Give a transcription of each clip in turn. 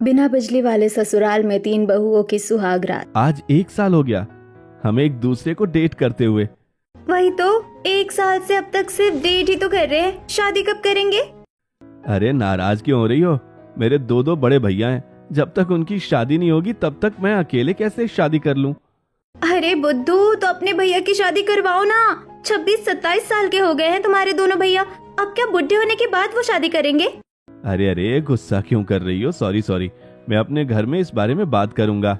बिना बिजली वाले ससुराल में 3 बहुओं की सुहाग रात। आज 1 साल हो गया हम एक दूसरे को डेट करते हुए। वही तो, 1 साल से अब तक सिर्फ डेट ही तो कर रहे हैं। शादी कब करेंगे? अरे नाराज क्यों हो रही हो? मेरे 2 बड़े भैया हैं, जब तक उनकी शादी नहीं होगी तब तक मैं अकेले कैसे शादी कर लूं? अरे बुद्धू, तो अपने भैया की शादी करवाओ ना। 26-27 साल के हो गए हैं तुम्हारे दोनों भैया। अब क्या बुढ़े होने के बाद वो शादी करेंगे? अरे गुस्सा क्यों कर रही हो? सॉरी, मैं अपने घर में इस बारे में बात करूंगा।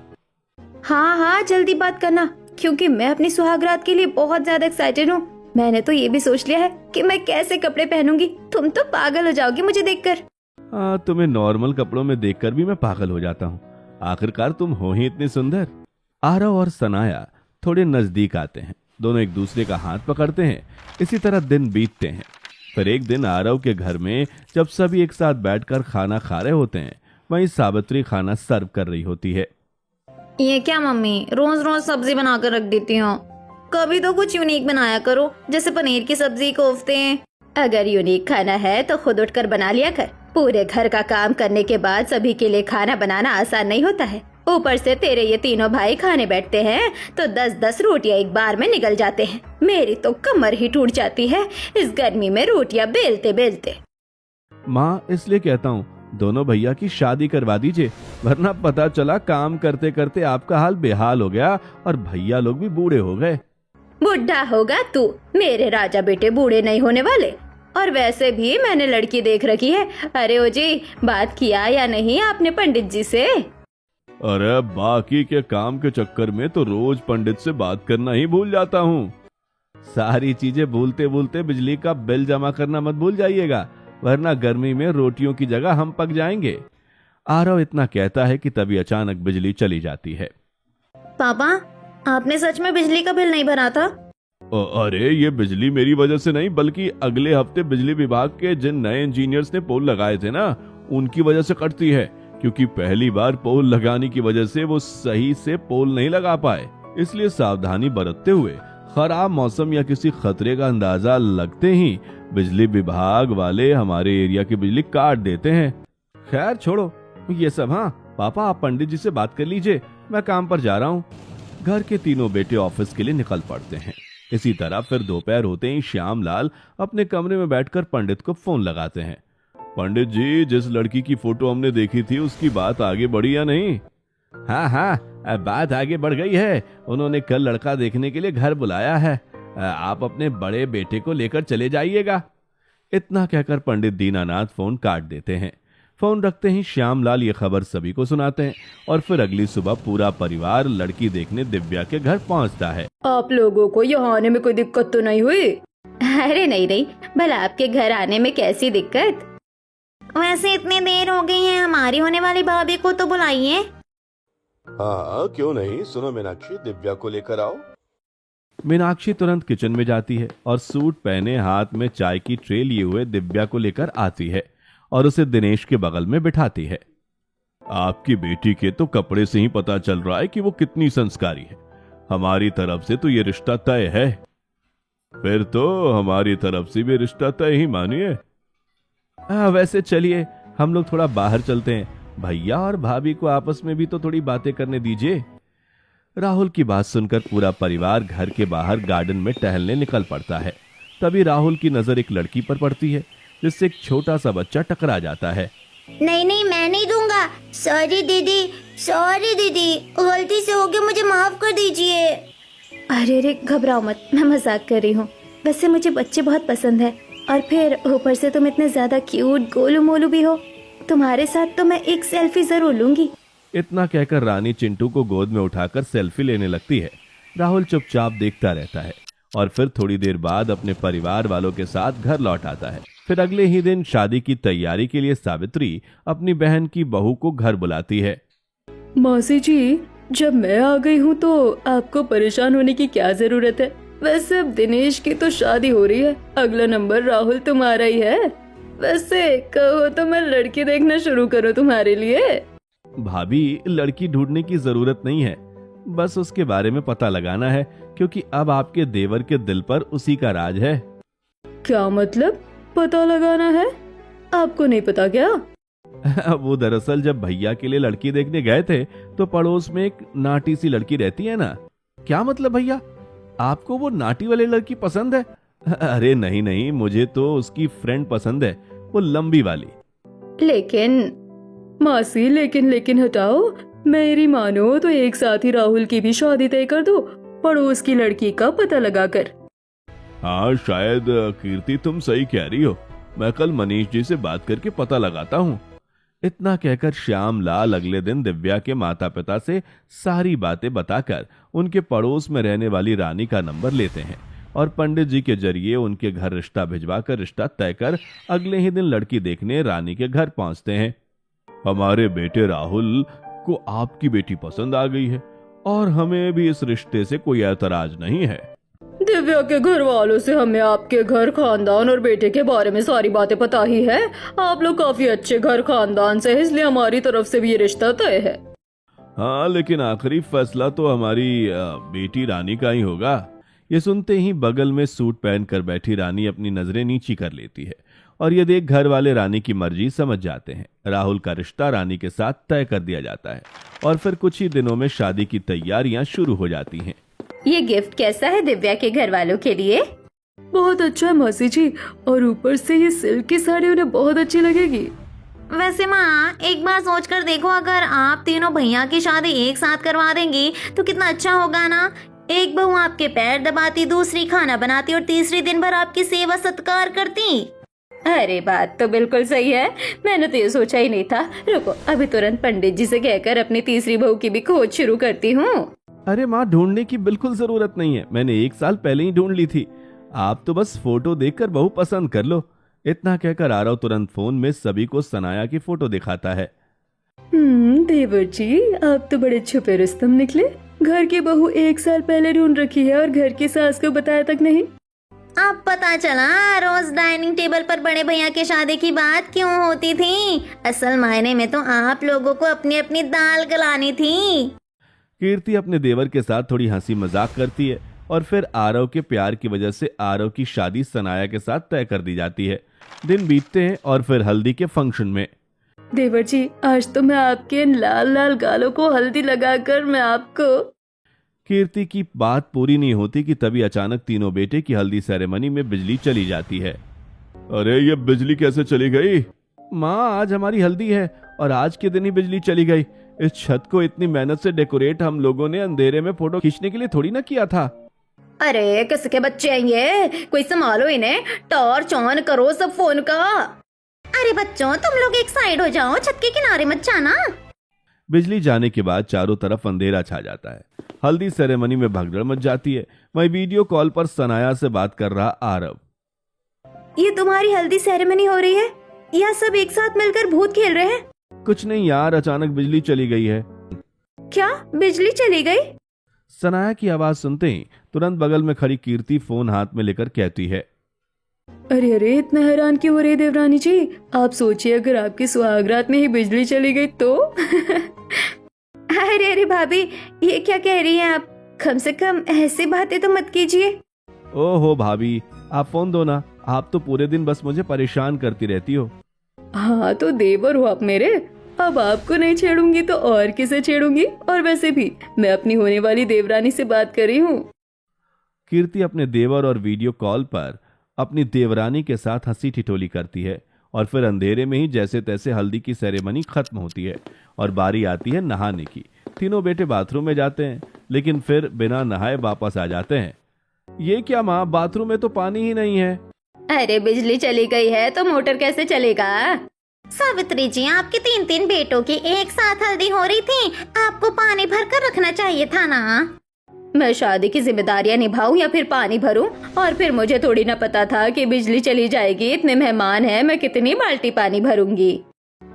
हाँ, जल्दी बात करना, क्योंकि मैं अपनी सुहागरात के लिए बहुत ज्यादा एक्साइटेड हूँ। मैंने तो ये भी सोच लिया है कि मैं कैसे कपड़े पहनूंगी। तुम तो पागल हो जाओगे मुझे देखकर। हाँ, तुम्हें नॉर्मल कपड़ों में देखकर भी मैं पागल हो जाता हूँ। आखिरकार तुम हो ही इतनी सुंदर। आरव और सनाया थोड़े नजदीक आते हैं। दोनों एक दूसरे का हाथ पकड़ते हैं। इसी तरह दिन बीतते हैं। फिर एक दिन आरव के घर में जब सभी एक साथ बैठकर खाना खा रहे होते हैं, वहीं सावित्री खाना सर्व कर रही होती है। ये क्या मम्मी, रोज रोज सब्जी बनाकर रख देती हो? कभी तो कुछ यूनिक बनाया करो, जैसे पनीर की सब्जी, कोफ्ते। अगर यूनिक खाना है तो खुद उठकर बना लिया कर। पूरे घर का काम करने के बाद सभी के लिए खाना बनाना आसान नहीं होता है। ऊपर से तेरे ये तीनों भाई खाने बैठते हैं तो 10-10 रोटियां एक बार में निकल जाते हैं। मेरी तो कमर ही टूट जाती है इस गर्मी में रोटियां बेलते बेलते। माँ, इसलिए कहता हूँ दोनों भैया की शादी करवा दीजिए, वरना पता चला काम करते करते आपका हाल बेहाल हो गया और भैया लोग भी बूढ़े हो गए। बुढ़ा होगा तू, मेरे राजा बेटे बूढ़े नहीं होने वाले। और वैसे भी मैंने लड़की देख रखी है। अरे ओ जी, बात किया या नहीं आपने पंडित जी से? अरे बाकी के काम के चक्कर में तो रोज पंडित से बात करना ही भूल जाता हूँ। सारी चीजें भूलते भूलते बिजली का बिल जमा करना मत भूल जाइएगा, वरना गर्मी में रोटियों की जगह हम पक जाएंगे। आरव इतना कहता है कि तभी अचानक बिजली चली जाती है। पापा, आपने सच में बिजली का बिल नहीं भरा था? अरे ये बिजली मेरी वजह से नहीं, बल्कि अगले हफ्ते बिजली विभाग के जिन नए इंजीनियर्स ने पोल लगाए थे ना, उनकी वजह से कटती है। क्योंकि पहली बार पोल लगाने की वजह से वो सही से पोल नहीं लगा पाए। इसलिए सावधानी बरतते हुए खराब मौसम या किसी खतरे का अंदाजा लगते ही बिजली विभाग वाले हमारे एरिया की बिजली काट देते हैं। खैर छोड़ो ये सब। हाँ पापा, आप पंडित जी से बात कर लीजिए, मैं काम पर जा रहा हूँ। घर के तीनों बेटे ऑफिस के लिए निकल पड़ते हैं। इसी तरह फिर दोपहर होते ही श्यामलाल अपने कमरे में बैठकर पंडित को फोन लगाते हैं। पंडित जी, जिस लड़की की फोटो हमने देखी थी उसकी बात आगे बढ़ी या नहीं? हाँ, बात आगे बढ़ गई है। उन्होंने कल लड़का देखने के लिए घर बुलाया है। आप अपने बड़े बेटे को लेकर चले जाइएगा। इतना कहकर पंडित दीनानाथ फोन काट देते हैं। फोन रखते ही श्यामलाल ये खबर सभी को सुनाते हैं और फिर अगली सुबह पूरा परिवार लड़की देखने दिव्या के घर पहुंचता है। आप लोगों को यहाँ आने में कोई दिक्कत तो नहीं हुई? अरे नहीं, भला आपके घर आने में कैसी दिक्कत? वैसे इतनी देर हो गई है, हमारी होने वाली भाभी को तो बुलाइए। हाँ, क्यों नहीं। सुनो मीनाक्षी, दिव्या को लेकर आओ। मीनाक्षी तुरंत किचन में जाती है और सूट पहने हाथ में चाय की ट्रे लिए हुए दिव्या को लेकर आती है और उसे दिनेश के बगल में बिठाती है। आपकी बेटी के तो कपड़े से ही पता चल रहा है कि वो कितनी संस्कारी है। हमारी तरफ से तो ये रिश्ता तय है। फिर तो हमारी तरफ से भी रिश्ता तय ही मानिए। वैसे चलिए हम लोग थोड़ा बाहर चलते हैं। भैया और भाभी को आपस में भी तो थोड़ी बातें करने दीजिए। राहुल की बात सुनकर पूरा परिवार घर के बाहर गार्डन में टहलने निकल पड़ता है। तभी राहुल की नजर एक लड़की पर पड़ती है, जिससे एक छोटा सा बच्चा टकरा जाता है। नहीं, मैं नहीं दूंगा। सॉरी दीदी, गलती से हो गया, मुझे माफ कर दीजिए। अरे घबराओ मत, मैं मजाक कर रही हूँ। वैसे मुझे बच्चे बहुत पसंद है, और फिर ऊपर से तुम इतने ज्यादा क्यूट गोलू मोलू भी हो। तुम्हारे साथ तो मैं एक सेल्फी जरूर लूंगी। इतना कहकर रानी चिंटू को गोद में उठाकर सेल्फी लेने लगती है। राहुल चुपचाप देखता रहता है और फिर थोड़ी देर बाद अपने परिवार वालों के साथ घर लौट आता है। फिर अगले ही दिन शादी की तैयारी के लिए सावित्री अपनी बहन की बहू को घर बुलाती है। मौसी जी, जब मैं आ गई हूँ तो आपको परेशान होने की क्या जरूरत है? वैसे अब दिनेश की तो शादी हो रही है, अगला नंबर राहुल तुम्हारा ही है। वैसे कहो तो मैं लड़की देखना शुरू करूँ तुम्हारे लिए? भाभी, लड़की ढूंढने की जरूरत नहीं है, बस उसके बारे में पता लगाना है, क्योंकि अब आपके देवर के दिल पर उसी का राज है। क्या मतलब पता लगाना है? आपको नहीं पता क्या? वो दरअसल जब भैया के लिए लड़की देखने गए थे तो पड़ोस में एक नाटी सी लड़की रहती है ना। क्या मतलब भैया, आपको वो नाटी वाली लड़की पसंद है? अरे नहीं नहीं, मुझे तो उसकी फ्रेंड पसंद है, वो लंबी वाली। लेकिन मासी, लेकिन हटाओ, मेरी मानो तो एक साथ ही राहुल की भी शादी तय कर दो, पड़ोस की लड़की का पता लगा कर। हाँ शायद कीर्ति तुम सही कह रही हो, मैं कल मनीष जी से बात करके पता लगाता हूँ। इतना कहकर श्याम लाल अगले दिन दिव्या के माता पिता से सारी बातें बताकर उनके पड़ोस में रहने वाली रानी का नंबर लेते हैं और पंडित जी के जरिए उनके घर रिश्ता भिजवाकर रिश्ता तय कर अगले ही दिन लड़की देखने रानी के घर पहुंचते हैं। हमारे बेटे राहुल को आपकी बेटी पसंद आ गई है और हमें भी इस रिश्ते से कोई ऐतराज नहीं है। दिव्या के घर वालों से हमें आपके घर, खानदान और बेटे के बारे में सारी बातें पता ही है। आप लोग काफी अच्छे घर खानदान से हैं, इसलिए हमारी तरफ से भी ये रिश्ता तय है। हाँ लेकिन आखिरी फैसला तो हमारी बेटी रानी का ही होगा। ये सुनते ही बगल में सूट पहनकर बैठी रानी अपनी नजरें नीची कर लेती है और ये देख घर वाले रानी की मर्जी समझ जाते हैं। राहुल का रिश्ता रानी के साथ तय कर दिया जाता है और फिर कुछ ही दिनों में शादी की तैयारियां शुरू हो जाती हैं। ये गिफ्ट कैसा है दिव्या के घर वालों के लिए? बहुत अच्छा है मासी जी, और ऊपर से ये सिल्क की साड़ी उन्हें बहुत अच्छी लगेगी। वैसे माँ, एक बार सोच कर देखो, अगर आप तीनों भैया की शादी एक साथ करवा देंगी तो कितना अच्छा होगा ना। एक बहू आपके पैर दबाती, दूसरी खाना बनाती और तीसरी दिन भर आपकी सेवा सत्कार करती। अरे बात तो बिल्कुल सही है, मैंने तो ये सोचा ही नहीं था। रुको, अभी तुरंत पंडित जी से कहकर अपनी तीसरी बहू की भी खोज शुरू करती हूँ। अरे माँ, ढूंढने की बिल्कुल जरूरत नहीं है, मैंने 1 साल पहले ही ढूंढ ली थी। आप तो बस फोटो देखकर बहू पसंद कर लो। इतना कहकर आरव तुरंत फोन में सभी को सनाया की फोटो दिखाता है। देवर जी, आप तो बड़े छुपे रुस्तम निकले। घर की बहू 1 साल पहले ढूंढ रखी है और घर की सास को बताया तक नहीं। अब पता चला रोज डाइनिंग टेबल पर बड़े भैया की शादी की बात क्यों होती थी। असल मायने में तो आप लोगों को अपनी अपनी दाल गलानी थी। कीर्ति अपने देवर के साथ थोड़ी हंसी मजाक करती है और फिर आरव के प्यार की वजह से आरव की शादी सनाया के साथ तय कर दी जाती है। दिन बीतते हैं और फिर हल्दी के फंक्शन में। देवर जी, आज तो मैं आपके इन लाल लाल गालों को हल्दी लगाकर मैं आपको। कीर्ति की बात पूरी नहीं होती कि तभी अचानक तीनों बेटे की हल्दी सेरेमनी में बिजली चली जाती है। अरे ये बिजली कैसे चली गई? माँ, आज हमारी हल्दी है और आज के दिन ही बिजली चली गई। इस छत को इतनी मेहनत से डेकोरेट हम लोगों ने अंधेरे में फोटो खींचने के लिए थोड़ी ना किया था। अरे किसके बच्चे हैं ये, कोई संभालो इन्हें, टॉर्च ऑन करो सब फोन का। अरे बच्चों, तुम लोग एक साइड हो जाओ, छत के किनारे मत जाना। बिजली जाने के बाद चारों तरफ अंधेरा छा जाता है। हल्दी सेरेमनी में भगदड़ मच जाती है। वही वीडियो कॉल पर सनाया से बात कर रहा आरव। ये तुम्हारी हल्दी सेरेमनी हो रही है या सब एक साथ मिलकर भूत खेल रहे हैं? कुछ नहीं यार, अचानक बिजली चली गई है। क्या बिजली चली गई? सनाया की आवाज सुनते ही तुरंत बगल में खड़ी कीर्ति फोन हाथ में लेकर कहती है। अरे इतना हैरान क्यों हो रही देवरानी जी? आप सोचिए, अगर आपकी सुहागरात में ही बिजली चली गई तो। अरे भाभी, ये क्या कह रही हैं आप? कम से कम ऐसी बातें तो मत कीजिए। ओहो भाभी, आप फोन दो ना, आप तो पूरे दिन बस मुझे परेशान करती रहती हो। हाँ तो देवर हो आप मेरे, अब आपको नहीं छेड़ूंगी तो और किसे छेड़ूंगी? और वैसे भी मैं अपनी होने वाली देवरानी से बात कर रही हूँ। कीर्ति अपने देवर और वीडियो कॉल पर अपनी देवरानी के साथ हंसी ठिठोली करती है और फिर अंधेरे में ही जैसे तैसे हल्दी की सेरेमनी खत्म होती है और बारी आती है नहाने की। तीनों बेटे बाथरूम में जाते हैं लेकिन फिर बिना नहाए वापस आ जाते हैं। ये क्या माँ, बाथरूम में तो पानी ही नहीं है। अरे बिजली चली गई है तो मोटर कैसे चलेगा? सावित्री जी, आपके 3 बेटों की एक साथ हल्दी हो रही थी, आपको पानी भर कर रखना चाहिए था ना। मैं शादी की जिम्मेदारियां निभाऊं या फिर पानी भरूं? और फिर मुझे थोड़ी ना पता था कि बिजली चली जाएगी। इतने मेहमान हैं, मैं कितनी बाल्टी पानी भरूंगी।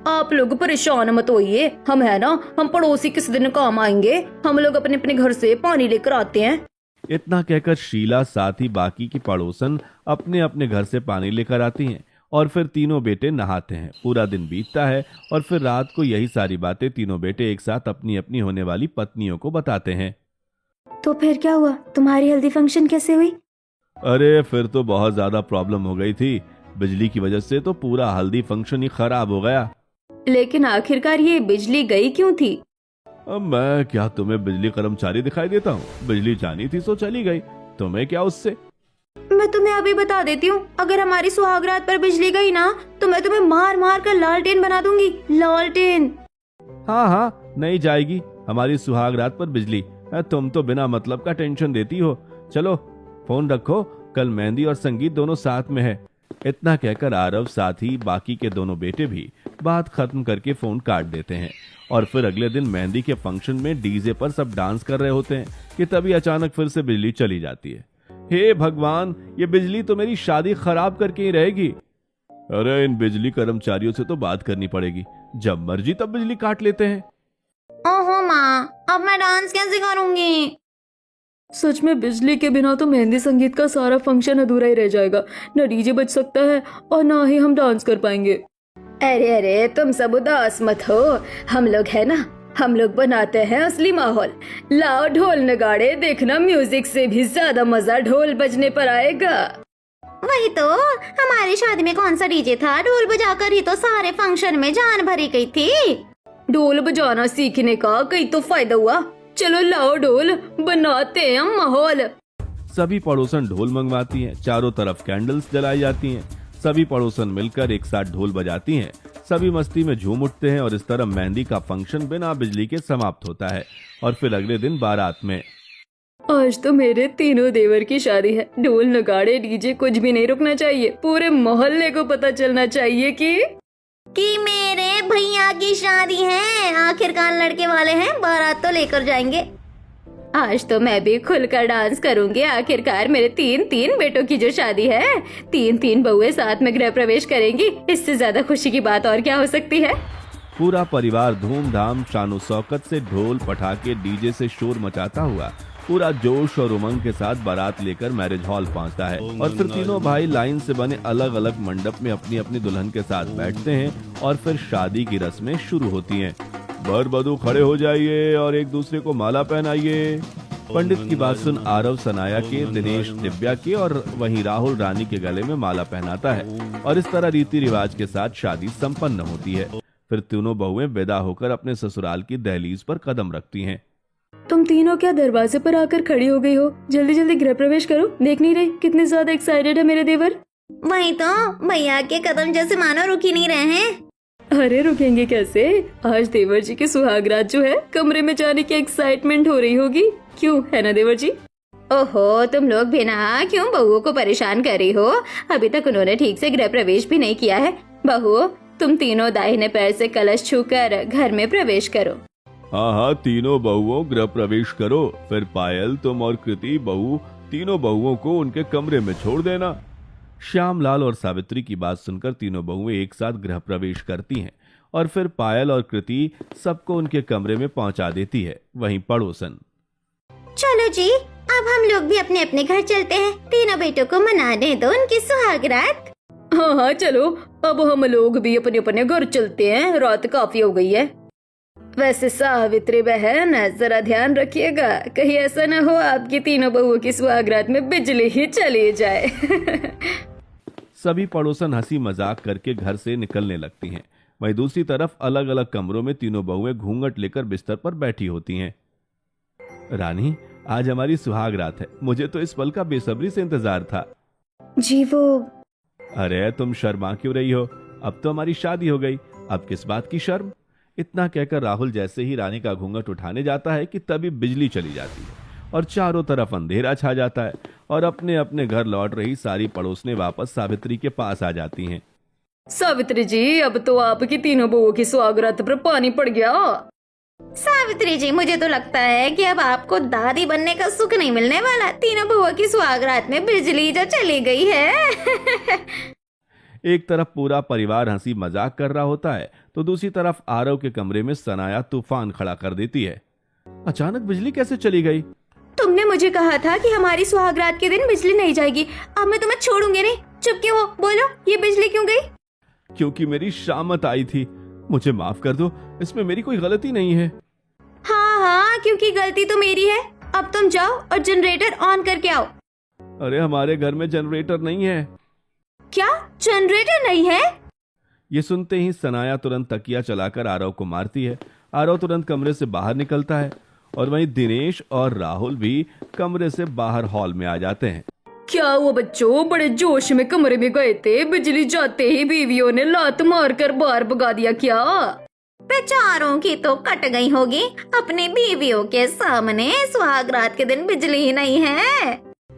आप लोग परेशान मत होइए, हम है ना, हम पड़ोसी किस दिन काम आएंगे, हम लोग अपने अपने घर से पानी लेकर आते हैं। इतना कहकर शीला साथ ही बाकी की पड़ोसन अपने अपने घर से पानी लेकर आती हैं और फिर तीनों बेटे नहाते हैं। पूरा दिन बीतता है और फिर रात को यही सारी बातें तीनों बेटे एक साथ अपनी अपनी होने वाली पत्नियों को बताते हैं। तो फिर क्या हुआ? तुम्हारी हल्दी फंक्शन कैसे हुई? अरे फिर तो बहुत ज्यादा प्रॉब्लम हो गई थी। बिजली की वजह से तो पूरा हल्दी फंक्शन ही खराब हो गया। लेकिन आखिरकार ये बिजली गई क्यों थी? अब मैं क्या तुम्हें बिजली कर्मचारी दिखाई देता हूँ? बिजली जानी थी सो चली गई, तुम्हें क्या उससे? मैं तुम्हें अभी बता देती हूँ, अगर हमारी सुहागरात पर बिजली गई ना तो मैं तुम्हें मार मार कर लालटेन बना दूंगी, लालटेन। हाँ हाँ, नहीं जाएगी हमारी सुहागरात पर बिजली। तुम तो बिना मतलब का टेंशन देती हो। चलो फोन रखो, कल मेहंदी और संगीत दोनों साथ में है। इतना कहकर आरव साथ ही बाकी के दोनों बेटे भी बात खत्म करके फोन काट देते हैं। और फिर अगले दिन मेहंदी के फंक्शन में डीजे पर सब डांस कर रहे होते हैं कि तभी अचानक फिर से बिजली चली जाती है। हे भगवान, ये बिजली तो मेरी शादी खराब करके ही रहेगी। अरे इन बिजली कर्मचारियों से तो बात करनी पड़ेगी, जब मर्जी तब बिजली काट लेते हैं। ओहो माँ, अब मैं डांस कैसे करूंगी? सच में बिजली के बिना तो मेहंदी संगीत का सारा फंक्शन अधूरा ही रह जाएगा। न डीजे बज सकता है और ना ही हम डांस कर पाएंगे। अरे अरे, तुम सब उदास मत हो, हम लोग है ना, हम लोग बनाते हैं असली माहौल। लाओ ढोल नगाड़े, देखना म्यूजिक से भी ज्यादा मजा ढोल बजने पर आएगा। वही तो, हमारी शादी में कौन सा डीजे था? ढोल बजाकर ही तो सारे फंक्शन में जान भरी गई थी। ढोल बजाना सीखने का कहीं तो फायदा हुआ। चलो लाओ ढोल, बनाते हैं हम माहौल। सभी पड़ोसन ढोल मंगवाती हैं, चारों तरफ कैंडल्स जलाई जाती हैं, सभी पड़ोसन मिलकर एक साथ ढोल बजाती हैं, सभी मस्ती में झूम उठते हैं और इस तरह मेहंदी का फंक्शन बिना बिजली के समाप्त होता है। और फिर अगले दिन बारात में। आज तो मेरे तीनों देवर की शादी है, ढोल नगाड़े डीजे कुछ भी नहीं रुकना चाहिए, पूरे मोहल्ले को पता चलना चाहिए कि मेरे भैया की शादी है। आखिरकार लड़के वाले हैं, बारात तो लेकर जाएंगे। आज तो मैं भी खुलकर डांस करूंगी। आखिरकार मेरे तीन बेटों की जो शादी है, तीन बहुएं साथ में गृह प्रवेश करेंगी। इससे ज्यादा खुशी की बात और क्या हो सकती है। पूरा परिवार धूमधाम शानो शौकत से ढोल पटाखे डीजे से शोर मचाता हुआ पूरा जोश और उमंग के साथ बारात लेकर मैरिज हॉल पहुंचता है। और फिर तीनों भाई लाइन से बने अलग अलग मंडप में अपनी अपनी दुल्हन के साथ बैठते हैं और फिर शादी की रस्में शुरू होती हैं। वर वधू खड़े हो जाइए और एक दूसरे को माला पहनाइए। पंडित की बात सुन आरव सनाया के, दिनेश दिव्या के और वहीं राहुल रानी के गले में माला पहनाता है और इस तरह रीति रिवाज के साथ शादी संपन्न होती है। फिर तीनों बहुएं विदा होकर अपने ससुराल की दहलीज पर कदम रखती हैं। तुम तीनों क्या दरवाजे पर आकर खड़ी हो गई हो? जल्दी जल्दी गृह प्रवेश करो। देख नहीं रही कितने ज्यादा एक्साइटेड है मेरे देवर? वही तो, भैया के कदम जैसे मानो रुक ही नहीं रहे हैं। अरे रुकेंगे कैसे? आज देवर जी की सुहागरात जो है, कमरे में जाने की एक्साइटमेंट हो रही होगी, क्यों है ना देवर जी? ओहो, तुम लोग भी ना क्यों बहुओं को परेशान कर रही हो? अभी तक उन्होंने ठीक से गृह प्रवेश भी नहीं किया है। बहुओं, तुम तीनों दाहिने पैर से कलश छूकर घर में प्रवेश करो। हाँ हाँ, तीनों बहुओं गृह प्रवेश करो। फिर पायल, तुम और कृति बहू, तीनों बहुओं को उनके कमरे में छोड़ देना। श्यामलाल और सावित्री की बात सुनकर तीनों बहुएं एक साथ गृह प्रवेश करती हैं और फिर पायल और कृति सबको उनके कमरे में पहुंचा देती है। वहीं पड़ोसन, चलो जी, अब हम लोग भी अपने अपने घर चलते हैं। तीनों बेटों को मनाने दो उनकी सुहागरात। हाँ हाँ चलो, अब हम लोग भी अपने अपने घर चलते हैं, रात काफी हो गई है। वैसे सावित्री बहन, जरा ध्यान रखिएगा, कहीं ऐसा न हो आपकी तीनों बहुओं की सुहागरात में बिजली ही चली जाए। सभी पड़ोसन हंसी मजाक करके घर से निकलने लगती हैं। वहीं दूसरी तरफ अलग अलग कमरों में तीनों बहुएं घूंघट लेकर बिस्तर पर बैठी होती हैं। रानी, आज हमारी सुहागरात है, मुझे तो इस पल का बेसब्री से इंतजार था। जी वो, अरे तुम शर्मा क्यों रही हो? अब तो हमारी शादी हो गई, अब किस बात की शर्म? इतना कहकर राहुल जैसे ही रानी का घूंघट उठाने जाता है कि तभी बिजली चली जाती है और चारों तरफ अंधेरा छा जाता है और अपने अपने घर लौट रही सारी पड़ोसनें वापस सावित्री के पास आ जाती हैं। सावित्री जी, अब तो आपकी तीनों बहुओं की सुहागरात पर पानी पड़ गया। सावित्री जी, मुझे तो लगता है कि अब आपको दादी बनने का सुख नहीं मिलने वाला। तीनों बहुओं की सुहागरात में बिजली जो चली गई है। एक तरफ पूरा परिवार हंसी मजाक कर रहा होता है तो दूसरी तरफ आरव के कमरे में सनाया तूफान खड़ा कर देती है। अचानक बिजली कैसे चली गई? तुमने मुझे कहा था कि हमारी सुहागरात के दिन बिजली नहीं जाएगी। अब मैं तुम्हें छोड़ूंगी नहीं। चुप क्यों हो? बोलो, ये बिजली क्यों गई? क्योंकि मेरी शामत आई थी। मुझे माफ कर दो, इसमें मेरी कोई गलती नहीं है। हाँ हाँ, क्योंकि गलती तो मेरी है। अब तुम जाओ और जनरेटर ऑन करके आओ। अरे हमारे घर में जनरेटर नहीं है। क्या जनरेटर नहीं है? ये सुनते ही सनाया तुरंत तकिया चलाकर आरव को मारती है। आरव तुरंत कमरे से बाहर निकलता है और वहीं दिनेश और राहुल भी कमरे से बाहर हॉल में आ जाते हैं। क्या हुआ बच्चों, बड़े जोश में कमरे में गए थे, बिजली जाते ही बीवियों ने लात मार कर बाहर भगा दिया क्या? बेचारों की तो कट गई होगी, अपनी बीवियों के सामने सुहाग रात के दिन बिजली ही नहीं है।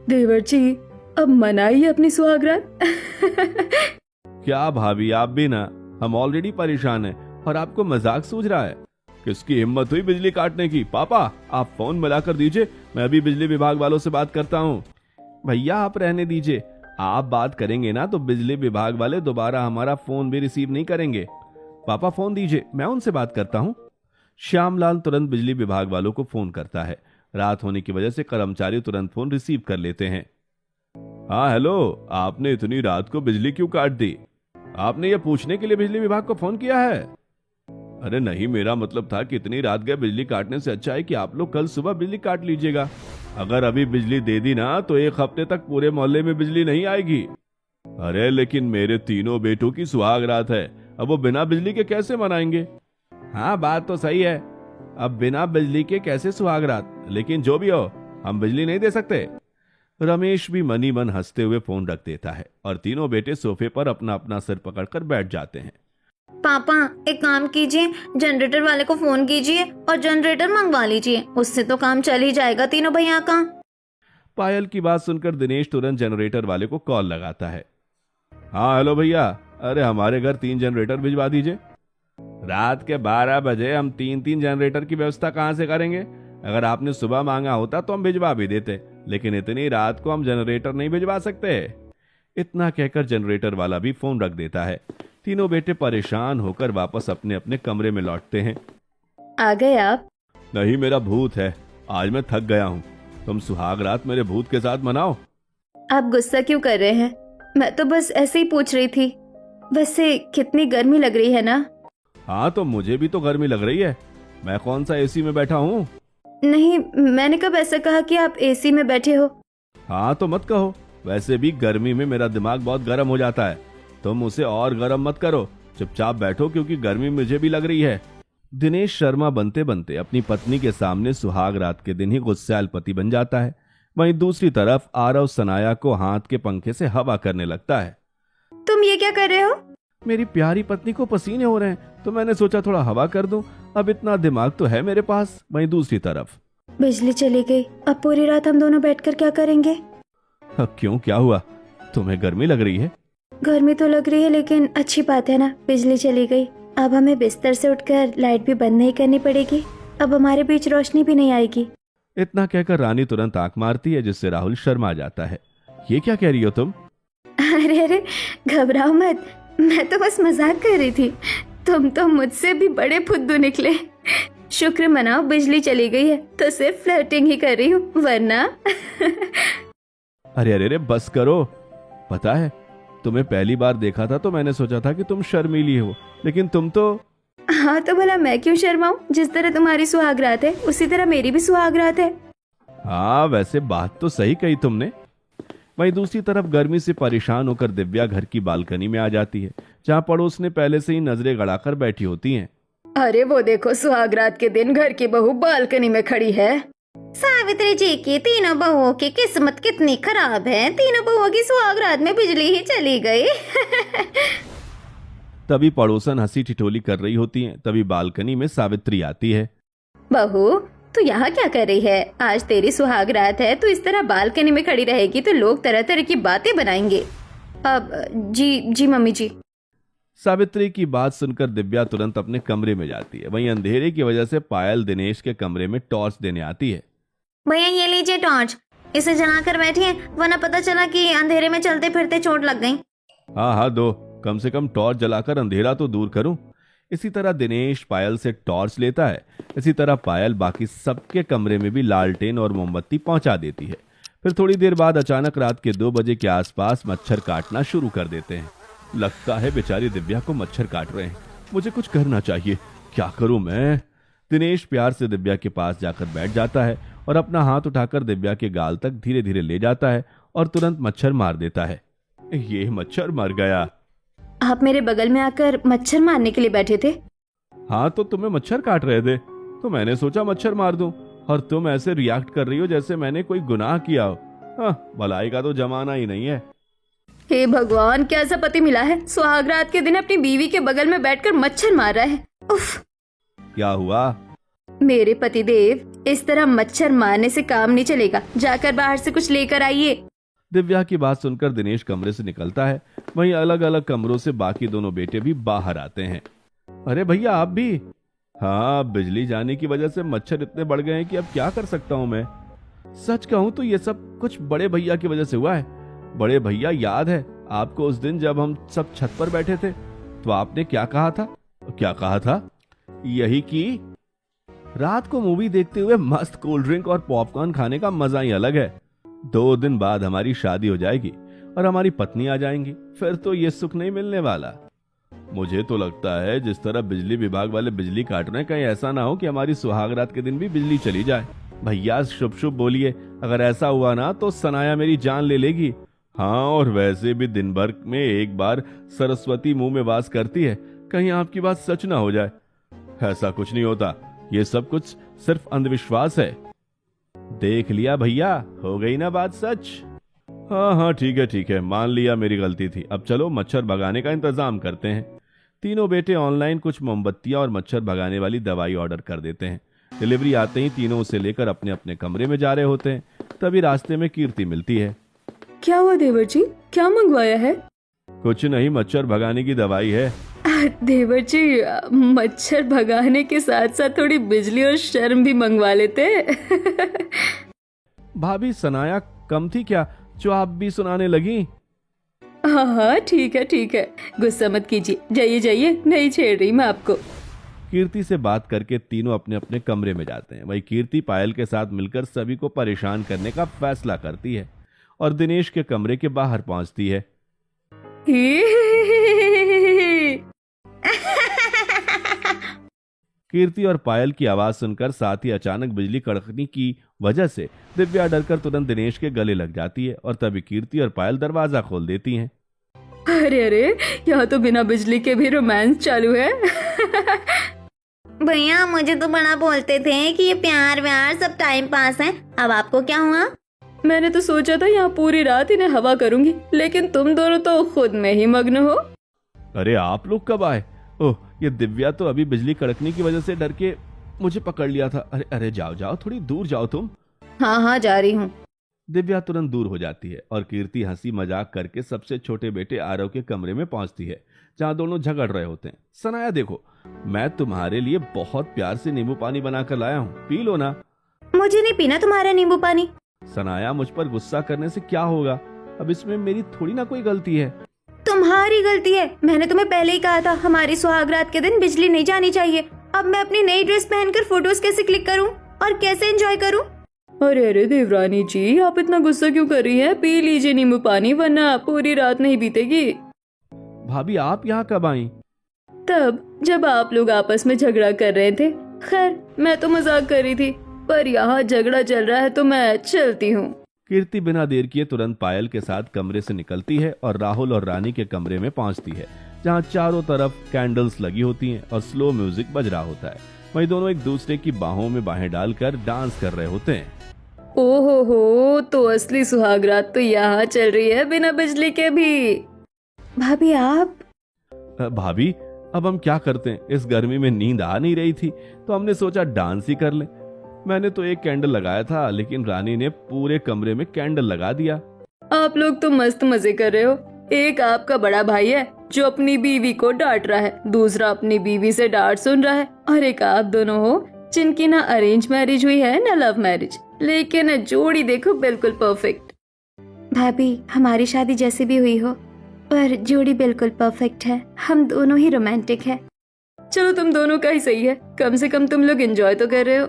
देवर जी अब मनाइए अपनी सुहागरात। क्या भाभी, आप भी ना, हम ऑलरेडी परेशान हैं और आपको मजाक सूझ रहा है। किसकी हिम्मत हुई बिजली काटने की? पापा आप फोन मिलाकर दीजिए, मैं अभी बिजली विभाग वालों से बात करता हूँ। भैया आप रहने दीजिए, आप बात करेंगे ना तो बिजली विभाग वाले दोबारा हमारा फोन भी रिसीव नहीं करेंगे। पापा फोन दीजिए, मैं उनसे बात करता हूँ। श्यामलाल तुरंत बिजली विभाग वालों को फोन करता है। रात होने की वजह से कर्मचारी तुरंत फोन रिसीव कर लेते हैं। हाँ हेलो, आपने इतनी रात को बिजली क्यों काट दी? आपने ये पूछने के लिए बिजली विभाग को फोन किया है? अरे नहीं, मेरा मतलब था कि इतनी रात गए बिजली काटने से अच्छा है कि आप लोग कल सुबह बिजली काट लीजिएगा। अगर अभी बिजली दे दी ना तो 1 हफ्ते तक पूरे मोहल्ले में बिजली नहीं आएगी। अरे लेकिन मेरे तीनों बेटों की सुहाग रात है, अब वो बिना बिजली के कैसे मनाएंगे? हाँ बात तो सही है, अब बिना बिजली के कैसे सुहाग रात, लेकिन जो भी हो हम बिजली नहीं दे सकते। रमेश भी मनी मन हंसते हुए फोन रख देता है और तीनों बेटे सोफे पर अपना अपना सिर पकड़कर बैठ जाते हैं। पापा एक काम कीजिए, जनरेटर वाले को फोन कीजिए और जनरेटर मंगवा लीजिए, उससे तो काम चल ही जाएगा तीनों भैया का। पायल की बात सुनकर दिनेश तुरंत जनरेटर वाले को कॉल लगाता है। हाँ हेलो भैया, अरे हमारे घर 3 जनरेटर भिजवा दीजिए। रात के 12 बजे हम 3-3 जनरेटर की व्यवस्था कहाँ से करेंगे? अगर आपने सुबह मांगा होता तो हम भिजवा भी देते, लेकिन इतनी रात को हम जनरेटर नहीं भिजवा सकते। इतना कहकर जनरेटर वाला भी फोन रख देता है। तीनों बेटे परेशान होकर वापस अपने अपने कमरे में लौटते हैं। आ गए आप? नहीं, मेरा भूत है, आज मैं थक गया हूँ। तुम सुहाग रात मेरे भूत के साथ मनाओ। आप गुस्सा क्यों कर रहे हैं? मैं तो बस ऐसे ही पूछ रही थी। वैसे कितनी गर्मी लग रही है ना? हाँ तो मुझे भी तो गर्मी लग रही है, मैं कौन सा एसी में बैठा हूँ? नहीं, मैंने कब ऐसा कहा कि आप एसी में बैठे हो? हाँ तो मत कहो, वैसे भी गर्मी में मेरा दिमाग बहुत गर्म हो जाता है। तुम उसे और गर्म मत करो, चुपचाप बैठो क्योंकि गर्मी मुझे भी लग रही है। दिनेश शर्मा बनते बनते अपनी पत्नी के सामने सुहाग रात के दिन ही गुस्सैल पति बन जाता है। वहीं दूसरी तरफ आरव सनाया को हाथ के पंखे से हवा करने लगता है। तुम ये क्या कर रहे हो? मेरी प्यारी पत्नी को पसीने हो रहे हैं तो मैंने सोचा थोड़ा हवा कर दूं, अब इतना दिमाग तो है मेरे पास। वहीं दूसरी तरफ बिजली चली गई, अब पूरी रात हम दोनों बैठकर क्या करेंगे? क्यों, क्या हुआ? तुम्हें गर्मी लग रही है? गर्मी तो लग रही है, लेकिन अच्छी बात है ना, बिजली चली गई। अब हमें बिस्तर से उठकर लाइट भी बंद नहीं करनी पड़ेगी, अब हमारे बीच रोशनी भी नहीं आएगी। इतना कहकर रानी तुरंत आंख मारती है, जिससे राहुल शर्मा जाता है। ये क्या कह रही हो तुम? अरे घबराओ मत, मैं तो बस मजाक कर रही थी। तुम तो मुझसे भी बड़े फुद्दू निकले। शुक्र मनाओ बिजली चली गई है, तो सिर्फ फ्लर्टिंग ही कर रही हूँ, वरना अरे अरे अरे बस करो। पता है, तुम्हें पहली बार देखा था तो मैंने सोचा था कि तुम शर्मीली हो, लेकिन तुम तो। हाँ तो भला मैं क्यों शर्माऊं? जिस तरह तुम्हारी सुहागरात है उसी तरह मेरी भी सुहागरात है। हाँ वैसे बात तो सही कही तुमने। वहीं दूसरी तरफ गर्मी से परेशान होकर दिव्या घर की बालकनी में आ जाती है, जहाँ पड़ोस ने पहले से ही नजरें गड़ाकर बैठी होती हैं। अरे वो देखो, सुहागरात के दिन घर की बहू बालकनी में खड़ी है। सावित्री जी की तीनों बहुओं की किस्मत कितनी खराब है, तीनों बहुओं की सुहागरात में बिजली ही चली गई। तभी पड़ोसन हंसी ठिठोली कर रही होती हैं। तभी बालकनी में सावित्री आती है। बहू तू यहाँ क्या कर रही है? आज तेरी सुहागरात है, तू इस तरह बालकनी में खड़ी रहेगी तो लोग तरह तरह की बातें बनाएंगे। अब जी मम्मी जी। सावित्री की बात सुनकर दिव्या तुरंत अपने कमरे में जाती है। वहीं अंधेरे की वजह से पायल दिनेश के कमरे में टॉर्च देने आती है। भैया ये लीजिए टॉर्च, इसे जलाकर बैठिए, वरना पता चला कि अंधेरे में चलते फिरते चोट लग गई। हाँ हाँ दो, कम से कम टॉर्च जलाकर अंधेरा तो दूर करूं। इसी तरह दिनेश पायल से टॉर्च लेता है। इसी तरह पायल बाकी सबके कमरे में भी लालटेन और मोमबत्ती पहुंचा देती है। फिर थोड़ी देर बाद अचानक रात के 2 बजे के आसपास मच्छर काटना शुरू कर देते हैं। लगता है बेचारी दिव्या को मच्छर काट रहे हैं। मुझे कुछ करना चाहिए, क्या करूं मैं? दिनेश प्यार से दिव्या के पास जाकर बैठ जाता है और अपना हाथ उठाकर दिव्या के गाल तक धीरे धीरे ले जाता है और तुरंत मच्छर मार देता है। ये मच्छर मर गया। आप मेरे बगल में आकर मच्छर मारने के लिए बैठे थे। हाँ, तो तुम्हें मच्छर काट रहे थे तो मैंने सोचा मच्छर मार दूं, और तुम ऐसे रिएक्ट कर रही हो जैसे मैंने कोई गुनाह किया हो। हाँ, भलाई का तो जमाना ही नहीं है। हे भगवान, कैसा पति मिला है, सुहागरात के दिन अपनी बीवी के बगल में बैठकर मच्छर मार रहा है। उफ। क्या हुआ? मेरे पतिदेव, इस तरह मच्छर मारने से काम नहीं चलेगा, जाकर बाहर से कुछ लेकर आइए। दिव्या की बात सुनकर दिनेश कमरे से निकलता है। वहीं अलग अलग कमरों से बाकी दोनों बेटे भी बाहर आते हैं। अरे भैया, आप भी? हाँ, बिजली जाने की वजह से मच्छर इतने बढ़ गए हैं कि अब क्या कर सकता हूँ मैं। सच कहूँ तो ये सब कुछ बड़े भैया की वजह से हुआ है। बड़े भैया, याद है आपको उस दिन जब हम सब छत पर बैठे थे तो आपने क्या कहा था? क्या कहा था? यही कि रात को मूवी देखते हुए मस्त कोल्ड ड्रिंक और पॉपकॉर्न खाने का मजा ही अलग है। 2 दिन बाद हमारी शादी हो जाएगी और हमारी पत्नी आ जाएंगी, फिर तो ये सुख नहीं मिलने वाला। मुझे तो लगता है जिस तरह बिजली विभाग वाले बिजली काट रहे हैं, कहीं ऐसा ना हो कि हमारी सुहागरात के दिन भी बिजली चली जाए। भैया, शुभ शुभ बोलिए, अगर ऐसा हुआ ना तो सनाया मेरी जान ले लेगी। हाँ, और वैसे भी दिन भर में एक बार सरस्वती मुंह में वास करती है, कहीं आपकी बात सच ना हो जाए। ऐसा कुछ नहीं होता, ये सब कुछ सिर्फ अंधविश्वास है। देख लिया भैया, हो गई ना बात सच। हाँ हाँ, ठीक है, मान लिया मेरी गलती थी। अब चलो मच्छर भगाने का इंतजाम करते हैं। तीनों बेटे ऑनलाइन कुछ मोमबत्तियां और मच्छर भगाने वाली दवाई ऑर्डर कर देते हैं। डिलीवरी आते ही तीनों उसे लेकर अपने अपने कमरे में जा रहे होते हैं। तभी रास्ते में कीर्ति मिलती है। क्या हुआ देवर जी, क्या मंगवाया है? कुछ नहीं, मच्छर भगाने की दवाई है। देवर जी, मच्छर भगाने के साथ साथ थोड़ी बिजली और शर्म भी मंगवा लेते। भाभी, सनाया कम थी क्या जो आप भी सुनाने लगी? हाँ हाँ, ठीक है, गुस्सा मत कीजिए, जाइए जाइए, नहीं छेड़ रही मैं आपको। कीर्ति से बात करके तीनों अपने अपने कमरे में जाते हैं। वही कीर्ति पायल के साथ मिलकर सभी को परेशान करने का फैसला करती है और दिनेश के कमरे के बाहर पहुंचती है। कीर्ति और पायल की आवाज सुनकर साथ ही अचानक बिजली कड़कने की वजह से दिव्या डरकर तुरंत दिनेश के गले लग जाती है और तभी कीर्ति और पायल दरवाजा खोल देती हैं। अरे, यहाँ तो बिना बिजली के भी रोमांस चालू है। भैया, मुझे तो बड़ा बोलते थे कि ये प्यार व्यार सब टाइम पास है, अब आपको क्या हुआ? मैंने तो सोचा था यहाँ पूरी रात इन्हें हवा करूंगी, लेकिन तुम दोनों तो खुद में ही मग्न हो। अरे, आप लोग कब आए? ओह, ये दिव्या तो अभी बिजली कड़कने की वजह से डर के मुझे पकड़ लिया था। अरे अरे, जाओ, थोड़ी दूर जाओ तुम। हाँ, जा रही हूँ। दिव्या तुरंत दूर हो जाती है और कीर्ति हंसी मजाक करके सबसे छोटे बेटे आरव के कमरे में पहुंचती है, जहां दोनों झगड़ रहे होते हैं। सनाया, देखो, मैं तुम्हारे लिए बहुत प्यार से नींबू पानी बनाकर लाया हूँ, पी लो ना। मुझे नहीं पीना तुम्हारा नींबू पानी। सनाया, मुझ पर गुस्सा करने से क्या होगा? अब इसमें मेरी थोड़ी ना कोई गलती है। तुम्हारी गलती है, मैंने तुम्हें पहले ही कहा था हमारी सुहागरात के दिन बिजली नहीं जानी चाहिए। अब मैं अपनी नई ड्रेस पहनकर फोटोज कैसे क्लिक करूं और कैसे एंजॉय करूं? अरे देवरानी जी, आप इतना गुस्सा क्यों कर रही हैं? पी लीजिए नींबू पानी, वरना पूरी रात नहीं बीतेगी। भाभी, आप यहाँ कब आई? तब जब आप लोग आपस में झगड़ा कर रहे थे। खैर, मैं तो मजाक कर रही थी, पर यहाँ झगड़ा चल रहा है तो मैं चलती हूँ। कीर्ति बिना देर किए तुरंत पायल के साथ कमरे से निकलती है और राहुल और रानी के कमरे में पहुंचती है, जहां चारों तरफ कैंडल्स लगी होती हैं और स्लो म्यूजिक बज रहा होता है। वहीं दोनों एक दूसरे की बाहों में बाहें डालकर डांस कर रहे होते हैं। ओहो, तो असली सुहागरात तो यहाँ चल रही है बिना बिजली के भी। भाभी, आप? भाभी, अब हम क्या करते हैं? इस गर्मी में नींद आ नहीं रही थी तो हमने सोचा डांस ही कर लें। मैंने तो एक कैंडल लगाया था, लेकिन रानी ने पूरे कमरे में कैंडल लगा दिया। आप लोग तो मस्त मजे कर रहे हो। एक आपका बड़ा भाई है जो अपनी बीवी को डांट रहा है, दूसरा अपनी बीवी से डांट सुन रहा है, और एक आप दोनों हो जिनकी ना अरेंज मैरिज हुई है ना लव मैरिज, लेकिन जोड़ी देखो बिल्कुल परफेक्ट। भाभी, हमारी शादी जैसी भी हुई हो, पर जोड़ी बिल्कुल परफेक्ट है। हम दोनों ही रोमांटिक है। चलो, तुम दोनों का ही सही है, कम से कम तुम लोग एंजॉय तो कर रहे हो।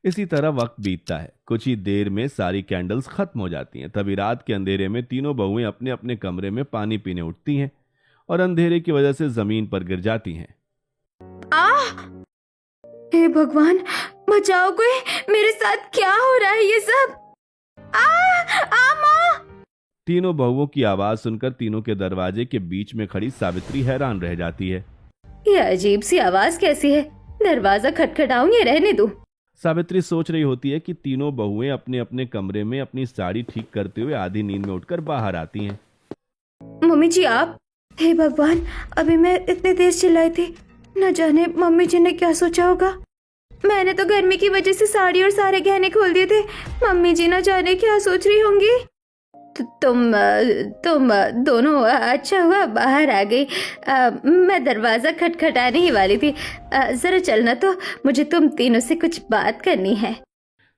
इसी तरह वक्त बीतता है। कुछ ही देर में सारी कैंडल्स खत्म हो जाती हैं। तभी रात के अंधेरे में तीनों बहुएं अपने अपने कमरे में पानी पीने उठती हैं और अंधेरे की वजह से जमीन पर गिर जाती हैं। हे भगवान, बचाओ कोई, मेरे साथ क्या हो रहा है ये सब? माँ! तीनों बहुओं की आवाज सुनकर तीनों के दरवाजे के बीच में खड़ी सावित्री हैरान रह जाती है। ये अजीब सी आवाज कैसी है? दरवाजा खटखटाऊं या रहने दूं? सावित्री सोच रही होती है कि तीनों बहुएं अपने अपने कमरे में अपनी साड़ी ठीक करते हुए आधी नींद में उठकर बाहर आती हैं। मम्मी जी आप? हे भगवान, अभी मैं इतनी तेज चिल्लाई थी, न जाने मम्मी जी ने क्या सोचा होगा। मैंने तो गर्मी की वजह से साड़ी और सारे गहने खोल दिए थे। मम्मी जी न जाने क्या सोच रही होंगी। तुम दोनों अच्छा हुआ बाहर आ गई। मैं दरवाजा खटखटाने ही वाली थी। जरा चलना, तो मुझे तुम तीनों से कुछ बात करनी है।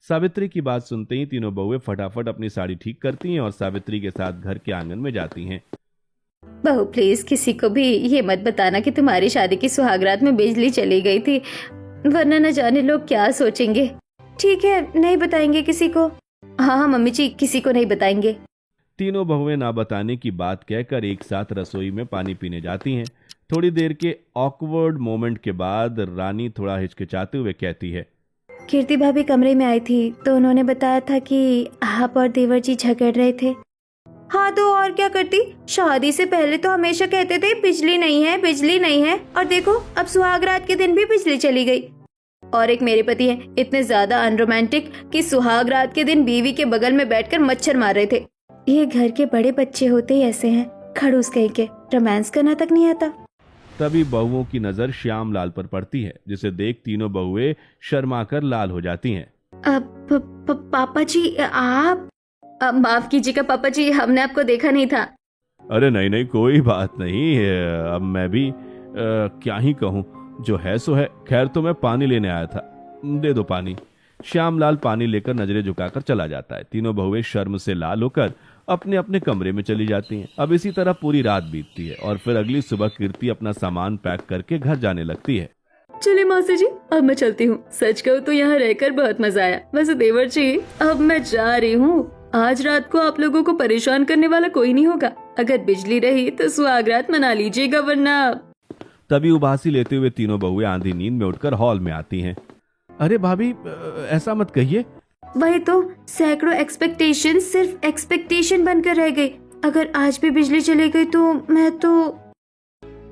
सावित्री की बात सुनते ही तीनों बहुएं फटाफट अपनी साड़ी ठीक करती हैं और सावित्री के साथ घर के आंगन में जाती हैं। बहू प्लीज किसी को भी ये मत बताना कि तुम्हारी शादी की सुहागरात में बिजली चली गई थी, वरना न जाने लोग क्या सोचेंगे। ठीक है, नहीं बताएंगे किसी को। हाँ मम्मी जी, किसी को नहीं बताएंगे। तीनों बहुएं ना बताने की बात कहकर एक साथ रसोई में पानी पीने जाती हैं। थोड़ी देर के ऑकवर्ड मोमेंट के बाद रानी थोड़ा हिचकिचाते हुए कहती है, कीर्ति भाभी कमरे में आई थी तो उन्होंने बताया था कि आप और देवर जी झगड़ रहे थे। हाँ तो और क्या करती, शादी से पहले तो हमेशा कहते थे बिजली नहीं है, बिजली नहीं है, और देखो अब सुहागरात के दिन भी बिजली चली गई। और एक मेरे पति हैं, इतने ज्यादा अनरोमांटिक कि सुहागरात के दिन बीवी के बगल में बैठकर मच्छर मार रहे थे। ये घर के बड़े बच्चे होते ही ऐसे हैं, खड़ूस कहीं के, रोमांस करना तक नहीं आता। तभी बहुओं की नजर श्याम लाल पर पड़ती है, जिसे देख तीनों बहुएं शर्माकर लाल हो जाती हैं। पापा जी आप? माफ कीजिएगा पापा जी, हमने आपको देखा नहीं था। अरे नहीं, कोई बात नहीं। अब मैं भी क्या ही कहूँ, जो है सो है। खैर तो मैं पानी लेने आया था, दे दो पानी। श्यामलाल पानी लेकर नजरें झुकाकर चला जाता है। तीनों बहुएं शर्म से लाल होकर अपने अपने कमरे में चली जाती हैं। अब इसी तरह पूरी रात बीतती है और फिर अगली सुबह कीर्ति अपना सामान पैक करके घर जाने लगती है। चलिए मौसी जी, अब मैं चलती हूँ। सच कहूँ तो यहाँ रहकर बहुत मजा आया। वैसे देवर जी, अब मैं जा रही हूँ। आज रात को आप लोगों को परेशान करने वाला कोई नहीं होगा। अगर बिजली रही तो सुहागरात मना लीजिएगा, वरना। तभी उबासी लेते हुए तीनों बहुएं आंधी नींद में उठकर हॉल में आती हैं। अरे भाभी, ऐसा मत कहिए। वही तो, सैकड़ों एक्सपेक्टेशन सिर्फ एक्सपेक्टेशन बनकर रह गई। अगर आज भी बिजली चली गई तो मैं तो।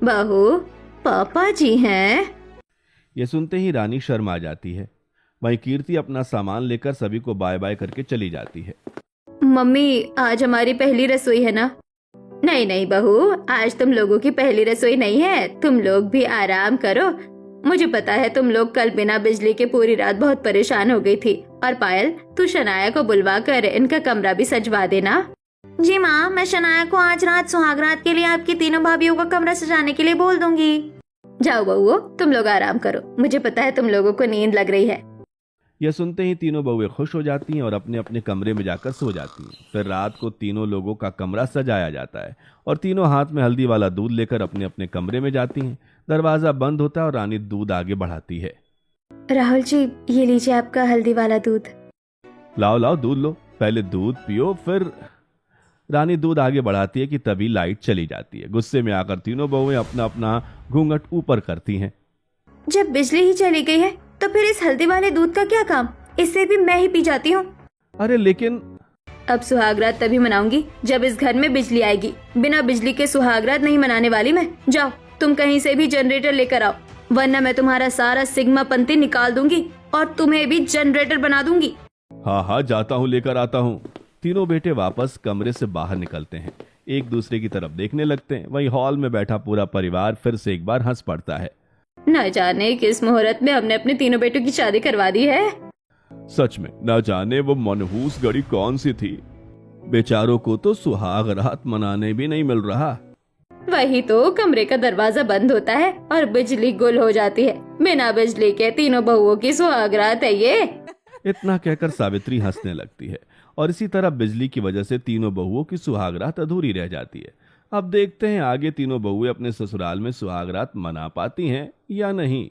बहू, पापा जी हैं। ये सुनते ही रानी शर्मा जाती है। वहीं कीर्ति अपना सामान लेकर सभी को बाय बाय करके चली जाती है। मम्मी, आज हमारी पहली रसोई है ना? नहीं बहू, आज तुम लोगों की पहली रसोई नहीं है। तुम लोग भी आराम करो। मुझे पता है तुम लोग कल बिना बिजली के पूरी रात बहुत परेशान हो गई थी। और पायल, तू शनाया को बुलवा कर इनका कमरा भी सजवा देना। जी माँ, मैं शनाया को आज रात सुहागरात के लिए आपकी तीनों भाभियों का कमरा सजाने के लिए बोल दूंगी। जाओ बहू, तुम लोग आराम करो। मुझे पता है तुम लोगों को नींद लग रही है। यह सुनते ही तीनों बहुएं खुश हो जाती हैं और अपने अपने कमरे में जाकर सो जाती हैं। फिर रात को तीनों लोगों का कमरा सजाया जाता है और तीनों हाथ में हल्दी वाला दूध लेकर अपने अपने कमरे में जाती हैं। दरवाजा बंद होता है और रानी दूध आगे बढ़ाती है। राहुल जी, ये लीजिए आपका हल्दी वाला दूध। लाओ दूध लो, पहले दूध पियो फिर। रानी दूध आगे बढ़ाती है कि तभी लाइट चली जाती है। गुस्से में आकर तीनों बहुएं अपना अपना घूंघट ऊपर करती हैं। जब बिजली ही चली गई है तो फिर इस हल्दी वाले दूध का क्या काम? इससे भी मैं ही पी जाती हूँ। अरे लेकिन अब सुहागरात तभी मनाऊंगी जब इस घर में बिजली आएगी। बिना बिजली के सुहागरात नहीं मनाने वाली मैं। जाओ तुम कहीं से भी जनरेटर लेकर आओ, वरना मैं तुम्हारा सारा सिग्मा पंथी निकाल दूंगी और तुम्हें भी जनरेटर बना दूंगी। हाँ, जाता हूँ, लेकर आता हूँ। तीनों बेटे वापस कमरे से बाहर निकलते हैं, एक दूसरे की तरफ देखने लगते हैं। वहीं हॉल में बैठा पूरा परिवार फिर से एक बार हंस पड़ता है। न जाने किस मुहूर्त में हमने अपने तीनों बेटों की शादी करवा दी है। सच में न जाने वो मनहूस घड़ी कौन सी थी। बेचारों को तो सुहाग रात मनाने भी नहीं मिल रहा। वही तो, कमरे का दरवाजा बंद होता है और बिजली गुल हो जाती है। बिना बिजली के तीनों बहुओं की सुहागरात है ये। इतना कहकर सावित्री हंसने लगती है और इसी तरह बिजली की वजह से तीनों बहुओं की सुहागरात अधूरी रह जाती है। अब देखते हैं आगे तीनों बहुएं अपने ससुराल में सुहागरात मना पाती हैं या नहीं।